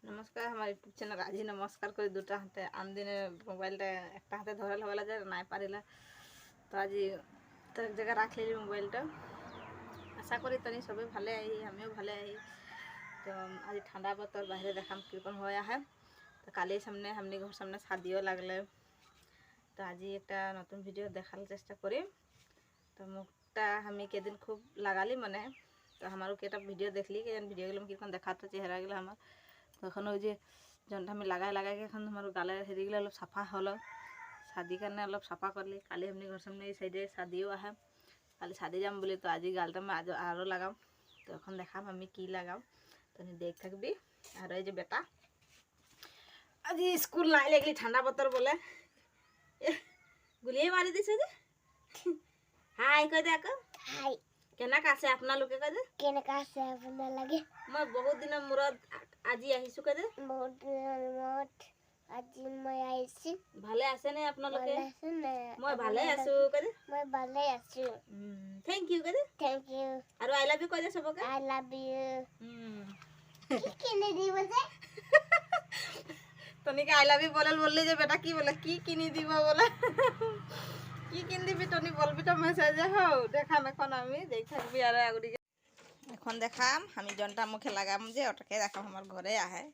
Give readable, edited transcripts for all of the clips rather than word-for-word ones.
নমস্কার আমার YouTube channel আজি নমস্কার করে দুটা হাতে আন দিনে মোবাইলটা একটা হাতে ধরে হওয়া যায় নাই পারিলা তো আজি তো এক জায়গায় রাখলি মোবাইলটা আশা করি তনি সবাই ভালে আহি আমিও ভালে আহি তো আজি ঠান্ডা বতর বাইরে দেখাম কীরকম হয়ে আহে তো কালি সামনে হামনি ঘর সামনে শাদিও লাগলে তো আজি একটা নতুন ভিডিও দেখার চেষ্টা করি তো মুখটা আমি কেদিন খুব লাগালি মানে তো আমারও কেটা ভিডিও দেখলি के ভিডিওগুলো কীরকম দেখাতো চেহারাগুলো আমার তখন ওই যে জনটা আমি লাগাই লাগাইকে এখন আমার গালে হেরিগুলো অলপ চাফা হলো শাদি কাৰণে অলপ চাফা করলি কালি এমনি ঘর সামনে এই সাইডে শাদিও আহে কালি শাদি যাম বলে তো আজি গালটা আমি আরও লাগাম তো এখন দেখাম আমি কি লাগাম তো দেখ থাকবি আর এই যে বেটা আজি স্কুল নাই লাগলি ঠান্ডা বতর বলে গুলিয়ে মারি দিছে যে হাই কই দে আকৌ হাই কেনেকা আছে আপোনালোকে কই দে কেনেকা আছে আপোনালোকে মই বহুত দিনৰ মূৰত আজি আহিছো কই দে বহুত দিনৰ মূৰত আজি মই আহিছো ভালে আছে নে আপোনালোকে ভালে আছে নে মই ভালে আছো কই দে মই ভালে আছো থ্যাংক ইউ কই দে থেংক ইউ আৰু আই লাভ ইউ কই দে সবকে আই লাভ ইউ কি কিনে দিব যে তনিকে আই লাভ ইউ বললি যে বেটা কি বলে কি কিনি দিব বলে কি কিন দিবি তনি বলবি তো মেসেজে হও দেখাম এখন আমি দেখ থাকবি আর আগুদিকে এখন দেখাম আমি জনটা মুখে লাগাম যে ওটাকে দেখাম আমার ঘরে আহে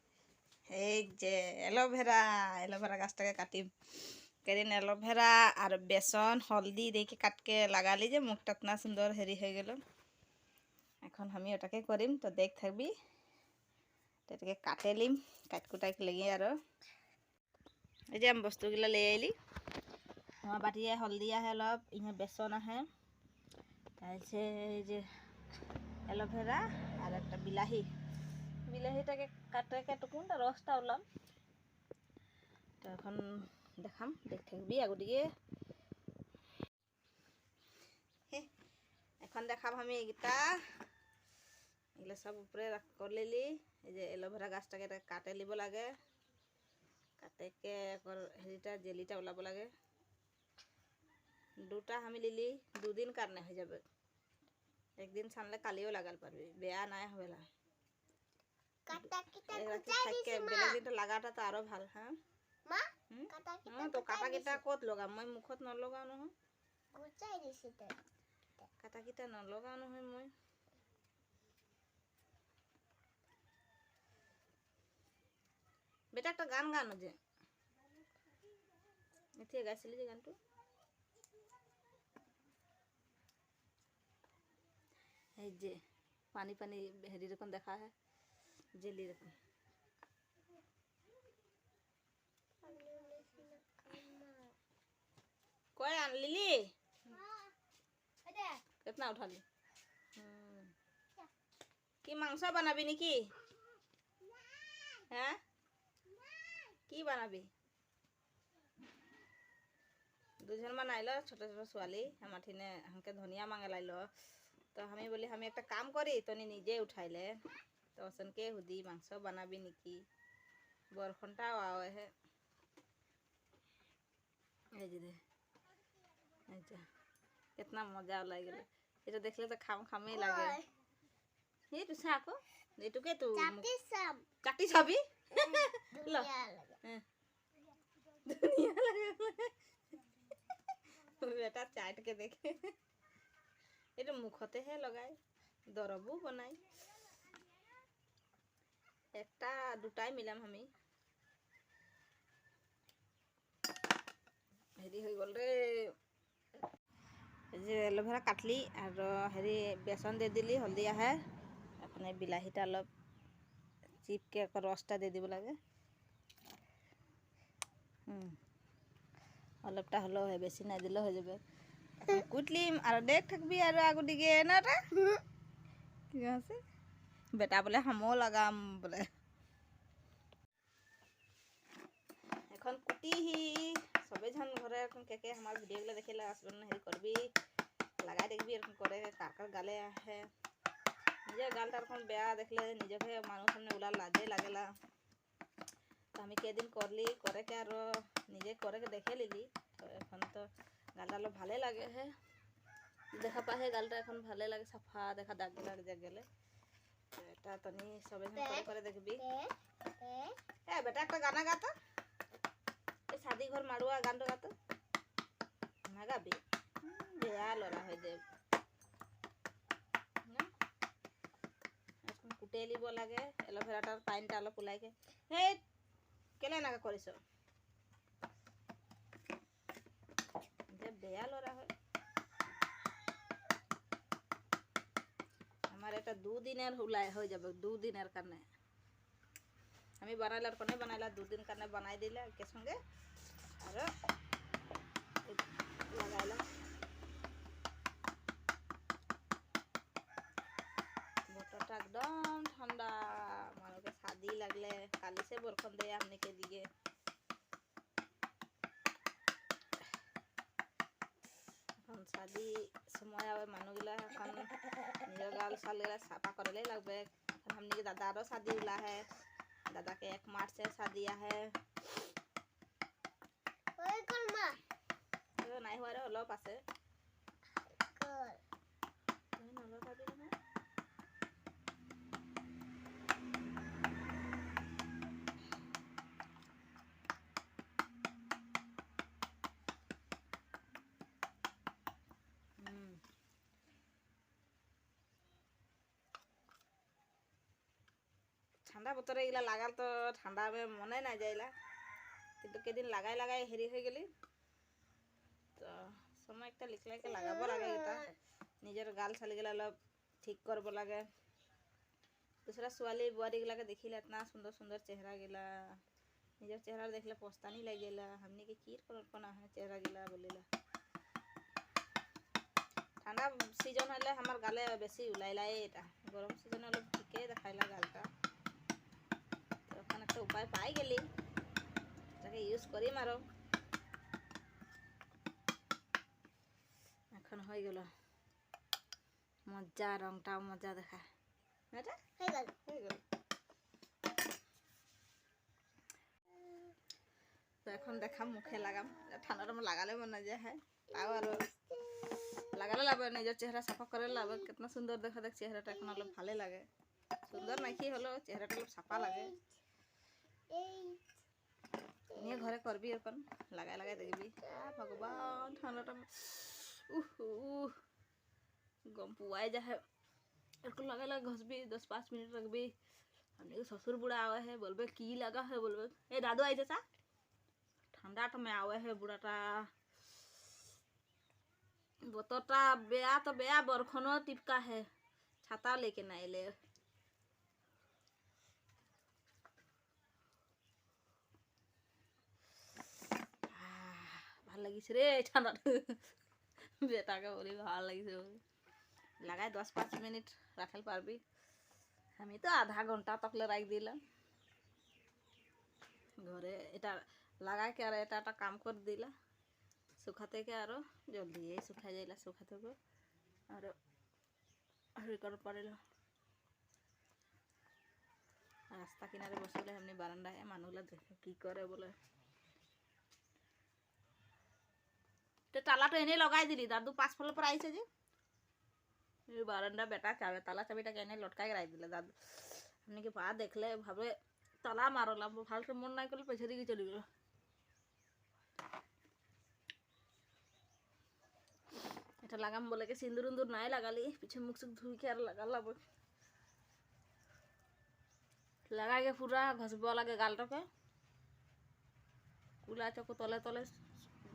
এই যে এলোভেরা গাছটাকে কাটিম কেদিন এলোভেরা আর বেসন হলদি দেখে কাটকে লাগালি যে মুখটা না সুন্দর হেরি হয়ে গেল এখন আমি ওটাকে করিম তো দেখ থাকবি এটাকে কাটে লিম কাটকুটাকে লেগে আর এই যে আমি বস্তুগুলো লে আইলি আমার বাটিয়ে হলদি আহে অলপ ইহে বেসন আহে তাইছে এই যে এলোভেরা আর একটা বিলাহিটাকে কাটে টুকুনটা রসটা ওলাম তো এখন দেখাম দেখ থাকবি আগুদিকে এখন দেখাম আমি এইটা এগুলো সব উপরে করে লিলি এই যে এলোভেরা গাছটাকে কাটে লিব লাগে কাটেকে হেরিটা জেলিটা ওলাব লাগে দুটা আমি লিলি দুদিন কারণে হয়ে যাবে একদিন ছানলে কালিও লাগাল পারবি বেয়া নাই হবে না বেলেগ দিনটা লাগাটা তো আরো ভাল হ্যাঁ তো কাটা কিটা কত লগাম মই মুখত নলগাও নহয় কাটা কিটা নলগাও নহয় মই বেটা একটা গান গানো যে এতে গাইছিলি যে গানটো এই যে পানি পানি হেরি রকম দেখা হয় জেলি রকম কই আনলিলি कितना उठा ली কি মাংস বানাবি নাকি হ্যাঁ কি বানাবি দুজন মান আইলো ছোট ছোট ছোৱালী আমার ঠিনে হামকে ধনিয়া মাঙে লাইলো তো আমি বলি আমি একটা কাম করি তনি নিজে উঠাইলে তো ওসনকে হুদি মাংস বানাবি নাকি বরখনটাও আওয়ে হে এই যে এই যে कितना मजा लग गया এটা দেখলে তো খাম খামই লাগে এই তো সাকো এটুকে তো চাটি ছাবি দুনিয়া লাগে বেটা চাটকে দেখে এটা মুখতে হে লগায় দরবও বনাই একটা দুটাই মিলাম আমি হেৰি হৈ গল রে যে এলোভেরা কাটলি আর হেৰি বেসন দে দিলি হলদি আহে এখন এই বিলাহীটা অলপ চিপকে রসটা দিয়ে দিব লাগে অলপটা হলেও হয় বেশি না দিলেও হয়ে যাবে এখন কুটলিম আর দেখ থাকবি আর আগুদিকে নাটা ঠিক আছে বেটা বলে হামও লাগাম বলে এখন কুটিহি সবে ঝান ঘরে এখন কে আমার ভিডিওগুলো দেখলে আসবেন হেৰি করবি লাগাই দেখবি এরকম করে কাকার গালে আহে নিজের গালটা এরকম বেয়া দেখলে নিজকে মানুষ সামনে ওলা লাজে লাগেলা তো আমি কেদিন করলি করে কে আর নিজে করে দেখে লিলি তো এখন তো গালটা অলপ ভালে লাগে হে দেখা পাহে গালটা এখন ভালে লাগে সাফা দেখা দাগ লাগ গেলে এটা তনি সবে করে দেখবি এটা একটা গানা গাতো, এই শাদি ঘর মাড়ুয়া গানটা গাতো না গাবি বেয়া লড়া হয়ে দেব এখন কুটে লিব লাগে এলোভেরাটার পাইনটা অলপ ওলাইকে হে কেলে নাকা করিস যে বেয়া লড়া হয় আমার এটা 2 দিনের হুলাই হয়ে যাবে 2 দিনের কারণে আমি বানাইলার কোনে বানাইলা 2 দিন কারণে বানাই দিলে একে সঙ্গে আর লাগাইলাম মোটরটা একদম ঠান্ডা মানুষকে শাদি লাগলে কালি সে বরখন দেয় আমনিকে দিকে এখন শাদি সময় আবে মানুষগুলা এখন নিজের গাল সালগুলা साफा करले लगबे এখন हमनी के दादारो शादी उला है दादा के 1 मार्च से शादी है ওই কলমা তো নাই হওয়ারে অলপ আছে কল নলো শাদি না ঠান্ডা বতরে এগুলা লাগাল তো ঠান্ডা में মনে না যাইলা কিন্তু কেদিন লাগাই লাগাই হেরি হয়ে গেলি তো সময় একটা লিখলাকে লাগাবো লাগে এটা নিজের গাল ছালিগুলা অলপ ঠিক করবো লাগে दूसरा सुआली बुआरी गिला के देखिला इतना सुंदर सुंदर चेहरा गिला निजर चेहरा देखले पछतानी लग गेला हमनी के कीर कोना है चेहरा गिला बोलिला ঠান্ডা সিজন হলে আমার গালে বেশি উলাইলাই এটা গরম সিজন হলে ঠিকই দেখাইলা গালটা তখন একটা উপায় পাই গেলি যাকে ইউজ করি মারো এখন হয়ে গেল মজা রংটাও মজা দেখা এটা হয়ে গেল হয়ে গেল তো এখন দেখাম মুখে লাগাম ঠান্ডাটা লাগালে মনে যায় হ্যাঁ তাও আর লাগালে লাগবে নিজের চেহারা সাফা করে লাগবে কিतना সুন্দর দেখা দেখ চেহারাটা এখন অলপ ভালো লাগে সুন্দর নাকি হলো চেহারাটা অলপ সাফা লাগে এই নিয়ে ঘরে করবি এরকম লাগাই লাগাই দেখবি ভগবান ঠান্ডাটা गम पुआई जा है इसको लगा लगा घसबी 10-5 मिनट रखबी हमने ससुर बुढ़ा आवे है बोलबे की लगा है बोलबे ए दादू आई जैसा ठंडा तो में आवे है बुढ़ाटा बोतरटा बेया बरखनो टिपका है छाता लेके ना एले ভাল লাগিছে রে ঠান্ডা বেটাকে বলি ভাল লাগিছে লাগাই 10-5 মিনিট রাখাল পারবি আমি তো আধা ঘন্টা তকলে রাখ দিলাম ঘরে এটা লাগাই কে আর এটা একটা কাম করে দিলা শুকাতে কে আরো জলদি শুকাই যাইলা শুকাতে হবে আর হরি কর পারিল রাস্তা কিনারে বসলে এমনি বারান্দায় মানুষগুলা দেখে কি করে বলে তো তালাটা এনে লগাই দিলি দাদু 5 ফল पर আইছে যে এই বারান্দা বেটা চাবে তালা চাবিটাকে এনে লটকাই রাখ দিলে দাদু আপনি কি পা দেখলে ভাবে তালা মারলাম ভালকে মন নাই করলে পেছে দিকে চলে গেল এটা লাগাম বলে কি সিন্দুর উন্দুর নাই লাগালি পিছে মুখ সুখ ধুই के আর লাগালাম लगा के पूरा घसबो लगे गालटाके कुला चको तले तले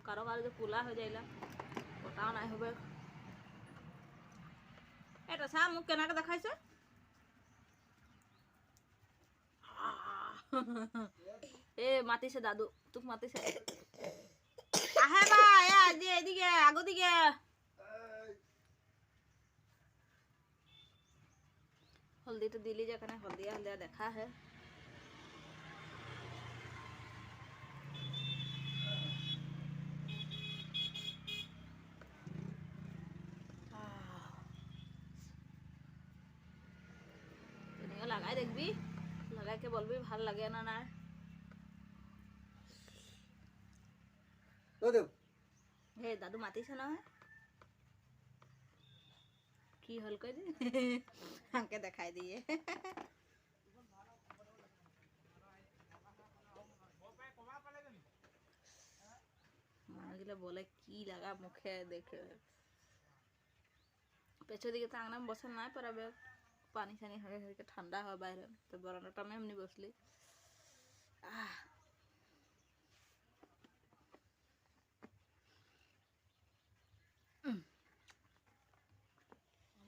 कारो कारो जो कुला हो जाइला पता नहीं होबे এটা সা মুখ কেনাকে দেখাইছে এ মাতিছে দাদু তুক মাতিছে আহে বা এ আদি এদিকে আগো দিকে हल्दी तो दिली जखने हल्दिया हल्दिया देखा है लगाई देखबी लगा के बोलबी ভাল লাগে না না हे दादू मातिছে না की हल कर हमके दिखाई दिए গেলে বলে কি লাগা মুখে দেখে পেছর দিকে তো আংনাম বসে নাই পারাবে পানি সানি হয়ে হয়ে ঠান্ডা হয় বাইরে তো বরান্ডাটা আমি এমনি বসলি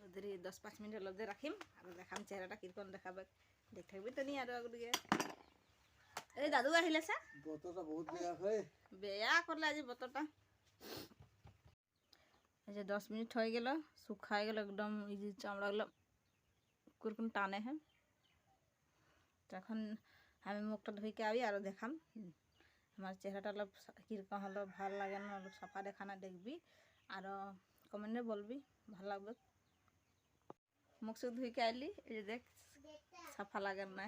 ওদের 10-5 মিনিট লদে রাখিম আর দেখাম চেহারাটা কিরকম দেখাবে দেখ থাকবি তো নি আর ওদিকে এই দাদু আহিলে সা বোতলটা বহুত বেয়া হয় বেয়া করলে আজ বোতলটা এই যে 10 মিনিট হয়ে গেল শুকায় গেল একদম এই যে চামড়াগুলো কুরকুম টানে হ্যাঁ তখন আমি মুখটা ধুইকে আবি আর দেখাম আমার চেহারাটা হলো কীরকম হলো ভালো লাগে না হলো সাফা দেখা না দেখবি আর কমেন্টে বলবি ভালো লাগবে মুখ সুখ ধুইকে আইলি এই যে দেখ সাফা লাগে না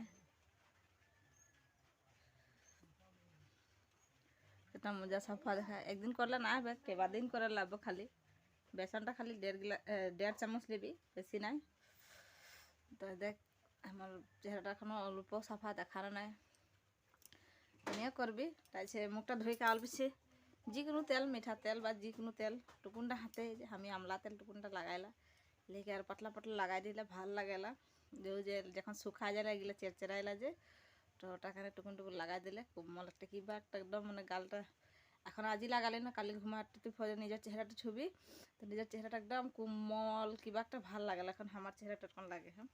এটা মজা সাফা দেখা একদিন করলে না হবে কেবা দিন করে লাগবে খালি বেসনটা খালি 1.5 চামচ লিবি বেশি নাই তো দেখ আমার চেহারাটা এখনো অল্প সাফা দেখানো নাই এমনিও করবি তাইছে মুখটা ধুই কাল পিছিয়ে যিকোনো তেল মিঠা তেল বা যিকোনো তেল টুকুনটা হাতে আমি আমলা তেল টুকুনটা লাগাইলা লেগে আর পাতলা পাতলা লাগাই দিলে ভাল লাগেলা যে যখন শুকা যায় এগুলো চেরচেরাইলা যে তো ওটাখানে টুকুন টুকুন লাগাই দিলে কোমল একটা কিবা একটা একদম মানে গালটা এখন আজি লাগালে না কালি ঘুমাতে ফলে নিজের চেহারাটা ছবি তো নিজের চেহারাটা একদম কোমল কিবা একটা ভাল লাগেলা এখন আমার চেহারাটা এরকম লাগে হ্যাঁ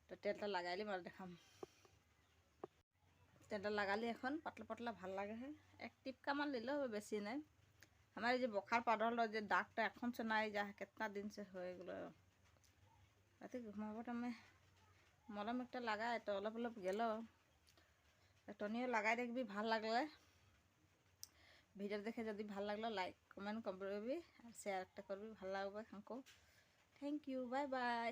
তো তেলটা লাগাইলি মার দেখাম তেলটা লাগালি এখন পাতলা পাতলা ভাল লাগে হ্যাঁ এক টিপকা মান দিলেও হবে বেশি নাই আমার এই যে বখার পাউডার যে দাগটা এখন সে নাই যা কিतना दिन से হয়ে গেল রাতে ঘুমাবার টাইমে মলম একটা লাগায় তো অলপ অলপ গেল টনিও লাগাই দেখবি ভাল লাগলে ভিডিও দেখে যদি ভাল লাগলো লাইক কমেন্ট করবি আর শেয়ার একটা করবি ভাল লাগবে আমাকে থ্যাংক ইউ বাই বাই